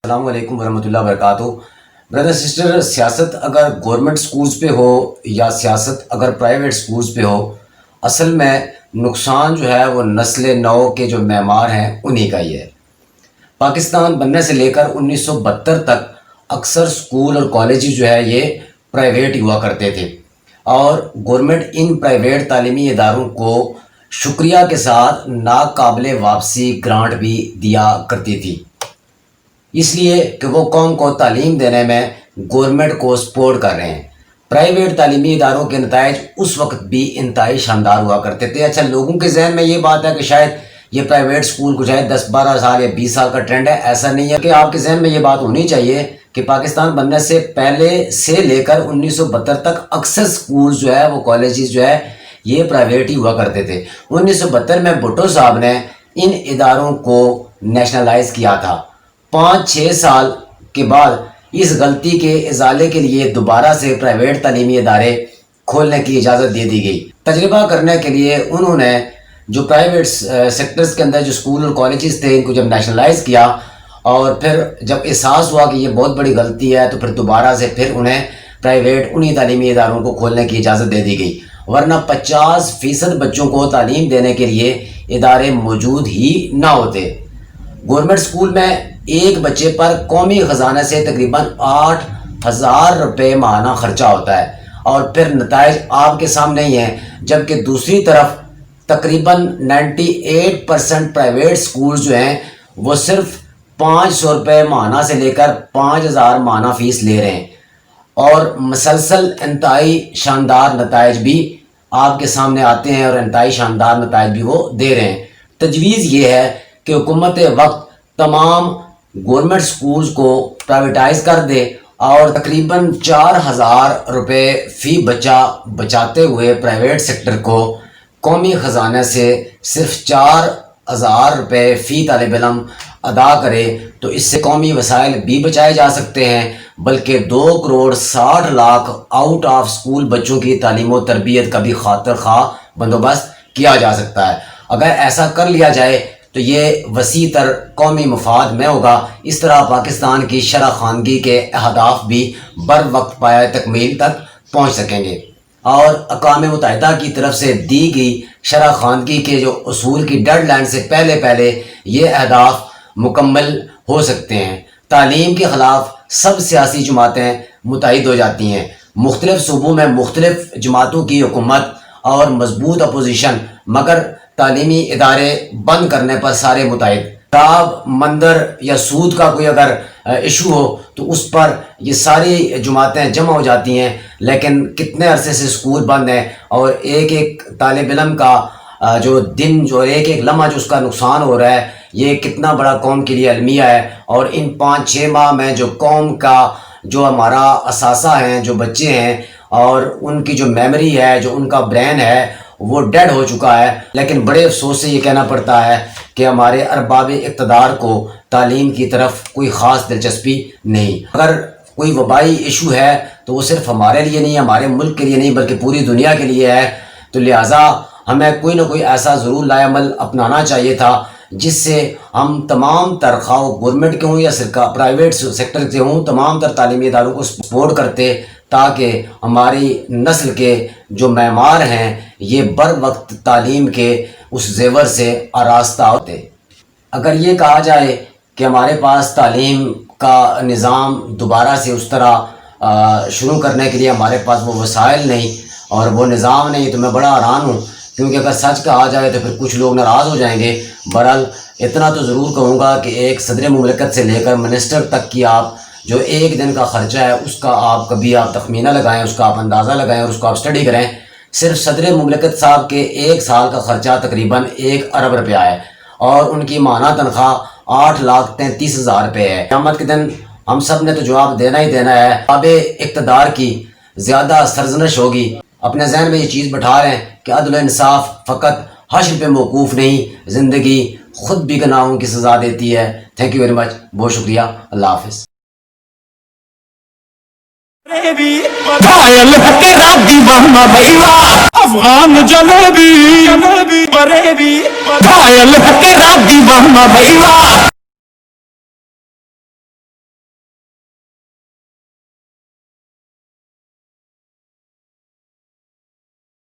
السلام علیکم ورحمۃ اللہ وبرکاتہ۔ بردر سسٹر، سیاست اگر گورنمنٹ سکولز پہ ہو یا سیاست اگر پرائیویٹ سکولز پہ ہو، اصل میں نقصان جو ہے وہ نسل نو کے جو معمار ہیں انہی کا ہی ہے۔ پاکستان بننے سے لے کر 1972 تک اکثر سکول اور کالجز جو ہے یہ پرائیویٹ ہوا کرتے تھے، اور گورنمنٹ ان پرائیویٹ تعلیمی اداروں کو شکریہ کے ساتھ ناقابل واپسی گرانٹ بھی دیا کرتی تھی، اس لیے کہ وہ قوم کو تعلیم دینے میں گورنمنٹ کو سپورٹ کر رہے ہیں۔ پرائیویٹ تعلیمی اداروں کے نتائج اس وقت بھی انتہائی شاندار ہوا کرتے تھے۔ اچھا، لوگوں کے ذہن میں یہ بات ہے کہ شاید یہ پرائیویٹ سکول کو شاید 10-12 سال یا 20 سال کا ٹرینڈ ہے، ایسا نہیں ہے۔ کہ آپ کے ذہن میں یہ بات ہونی چاہیے کہ پاکستان بننے سے پہلے سے لے کر 1972 تک اکثر سکول جو ہے وہ کالجز جو ہے یہ پرائیویٹ ہی ہوا کرتے تھے۔ 1972 میں بھٹو صاحب نے ان اداروں کو نیشنلائز کیا تھا۔ 5-6 سال کے بعد اس غلطی کے ازالے کے لیے دوبارہ سے پرائیویٹ تعلیمی ادارے کھولنے کی اجازت دے دی گئی۔ تجربہ کرنے کے لیے انہوں نے جو پرائیویٹ سیکٹرز کے اندر جو سکول اور کالجز تھے ان کو جب نیشنلائز کیا، اور پھر جب احساس ہوا کہ یہ بہت بڑی غلطی ہے، تو پھر دوبارہ سے پھر انہیں پرائیویٹ انہی تعلیمی اداروں کو کھولنے کی اجازت دے دی گئی، ورنہ 50% بچوں کو تعلیم دینے کے لیے ادارے موجود ہی نہ ہوتے۔ گورنمنٹ سکول میں ایک بچے پر قومی خزانہ سے تقریباً 8,000 روپے ماہانہ خرچہ ہوتا ہے، اور پھر نتائج آپ کے سامنے ہی ہیں۔ جبکہ دوسری طرف تقریباً 98% پرائیویٹ سکولز جو ہیں وہ صرف 500 روپے ماہانہ سے لے کر 5,000 ماہانہ فیس لے رہے ہیں، اور مسلسل انتہائی شاندار نتائج بھی آپ کے سامنے آتے ہیں، اور انتہائی شاندار نتائج بھی وہ دے رہے ہیں۔ تجویز یہ ہے کہ حکومت وقت تمام گورنمنٹ سکولز کو پرائیویٹائز کر دے، اور تقریباً 4,000 روپے فی بچہ بچاتے ہوئے پرائیویٹ سیکٹر کو قومی خزانہ سے صرف 4,000 روپے فی طالب علم ادا کرے، تو اس سے قومی وسائل بھی بچائے جا سکتے ہیں، بلکہ 2,60,00,000 آؤٹ آف سکول بچوں کی تعلیم و تربیت کا بھی خاطر خواہ بندوبست کیا جا سکتا ہے۔ اگر ایسا کر لیا جائے تو یہ وسیع تر قومی مفاد میں ہوگا۔ اس طرح پاکستان کی شرح خواندگی کے اہداف بھی بر وقت پایہ تکمیل تک پہنچ سکیں گے، اور اقوام متحدہ کی طرف سے دی گئی شرح خواندگی کے جو اصول کی ڈیڈ لائن سے پہلے یہ اہداف مکمل ہو سکتے ہیں۔ تعلیم کے خلاف سب سیاسی جماعتیں متحد ہو جاتی ہیں، مختلف صوبوں میں مختلف جماعتوں کی حکومت اور مضبوط اپوزیشن، مگر تعلیمی ادارے بند کرنے پر سارے متحد۔ شراب، مندر یا سود کا کوئی اگر ایشو ہو تو اس پر یہ ساری جماعتیں جمع ہو جاتی ہیں، لیکن کتنے عرصے سے سکول بند ہیں، اور ایک ایک طالب علم کا جو دن، جو ایک لمحہ جو اس کا نقصان ہو رہا ہے، یہ کتنا بڑا قوم کے لیے المیہ ہے۔ اور ان 5-6 ماہ میں جو قوم کا جو ہمارا اثاثہ ہیں، جو بچے ہیں، اور ان کی جو میموری ہے، جو ان کا برین ہے، وہ ڈیڈ ہو چکا ہے۔ لیکن بڑے افسوس سے یہ کہنا پڑتا ہے کہ ہمارے ارباب اقتدار کو تعلیم کی طرف کوئی خاص دلچسپی نہیں۔ اگر کوئی وبائی ایشو ہے تو وہ صرف ہمارے لیے نہیں، ہمارے ملک کے لیے نہیں، بلکہ پوری دنیا کے لیے ہے، تو لہٰذا ہمیں کوئی نہ کوئی ایسا ضرور لائے عمل اپنانا چاہیے تھا جس سے ہم تمام تر، خواہ گورنمنٹ کے ہوں یا پرائیویٹ سیکٹر کے ہوں، تمام تر تعلیمی اداروں کو سپورٹ کرتے، تاکہ ہماری نسل کے جو معمار ہیں یہ بر وقت تعلیم کے اس زیور سے آراستہ ہوتے۔ اگر یہ کہا جائے کہ ہمارے پاس تعلیم کا نظام دوبارہ سے اس طرح شروع کرنے کے لیے ہمارے پاس وہ وسائل نہیں اور وہ نظام نہیں، تو میں بڑا حیران ہوں، کیونکہ اگر سچ کہا جائے تو پھر کچھ لوگ ناراض ہو جائیں گے۔ بہرحال اتنا تو ضرور کہوں گا کہ ایک صدر مملکت سے لے کر منسٹر تک کی آپ جو ایک دن کا خرچہ ہے اس کا آپ تخمینہ لگائیں، اس کا آپ اندازہ لگائیں، اور اس کو آپ اسٹڈی کریں۔ صرف صدر مملکت صاحب کے ایک سال کا خرچہ تقریباً 1 ارب روپیہ ہے، اور ان کی ماہانہ تنخواہ 8,33,000 روپے ہے۔ قیامت کے دن ہم سب نے تو جواب دینا ہی دینا ہے۔ اب اقتدار کی زیادہ سرزنش ہوگی۔ اپنے ذہن میں یہ چیز بٹھا رہے ہیں کہ عدل و انصاف فقط حشر پہ موقوف نہیں، زندگی خود بھی گناہوں کی سزا دیتی ہے۔ تھینک یو ویری مچ، بہت شکریہ، اللہ حافظ۔ افغان جنوبی بریوی گھائل کے رابی بہما بھیوا